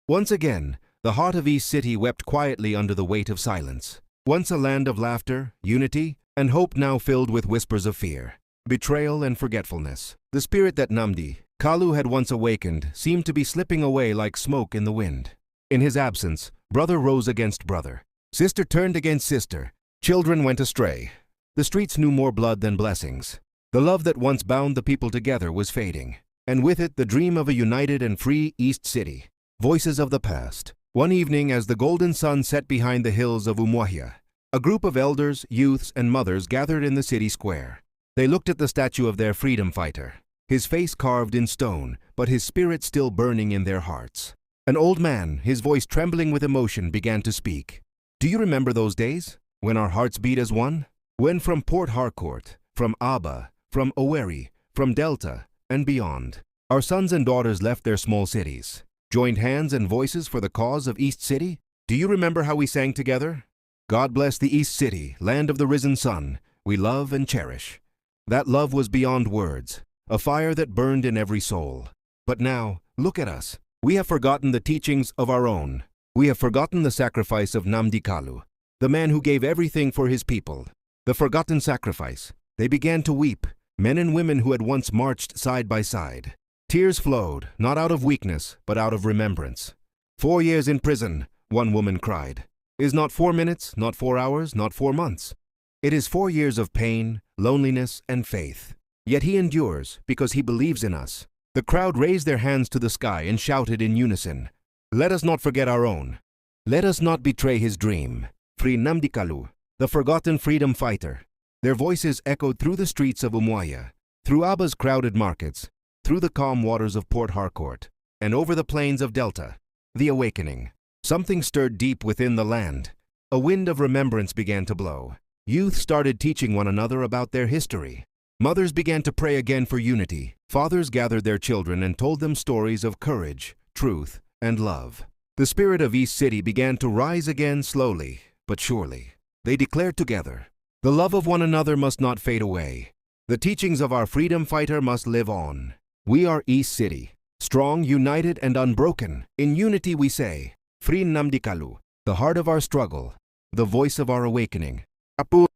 Once again, the heart of East City wept quietly under the weight of silence. Once a land of laughter, unity, and hope, now filled with whispers of fear, betrayal, and forgetfulness. The spirit that Nnamdi Kalu had once awakened seemed to be slipping away like smoke in the wind. In his absence, brother rose against brother. Sister turned against sister. Children went astray. The streets knew more blood than blessings. The love that once bound the people together was fading, and with it the dream of a united and free East City. Voices of the past. One evening, as the golden sun set behind the hills of Umuahia, a group of elders, youths, and mothers gathered in the city square. They looked at the statue of their freedom fighter, his face carved in stone, but his spirit still burning in their hearts. An old man, his voice trembling with emotion, began to speak. Do you remember those days, when our hearts beat as one? When from Port Harcourt, from Aba, from Owerri, from Delta, and beyond, our sons and daughters left their small cities, joined hands and voices for the cause of East City? Do you remember how we sang together? God bless the East City, land of the risen sun, we love and cherish. That love was beyond words, a fire that burned in every soul. But now, look at us. We have forgotten the teachings of our own. We have forgotten the sacrifice of Nnamdi Kalu, the man who gave everything for his people. The forgotten sacrifice. They began to weep, men and women who had once marched side by side. Tears flowed, not out of weakness, but out of remembrance. 4 years in prison, one woman cried. Is not 4 minutes, not 4 hours, not 4 months. It is 4 years of pain, loneliness, and faith. Yet he endures because he believes in us. The crowd raised their hands to the sky and shouted in unison, let us not forget our own. Let us not betray his dream. Free Nnamdi Kalu, the forgotten freedom fighter. Their voices echoed through the streets of Umuahia, through Aba's crowded markets, through the calm waters of Port Harcourt, and over the plains of Delta. The awakening. Something stirred deep within the land. A wind of remembrance began to blow. Youth started teaching one another about their history. Mothers began to pray again for unity. Fathers gathered their children and told them stories of courage, truth, and love. The spirit of East City began to rise again slowly, but surely. They declared together, the love of one another must not fade away. The teachings of our freedom fighter must live on. We are East City, strong, united, and unbroken. In unity we say, Free Nnamdi Kalu, the heart of our struggle, the voice of our awakening. Apu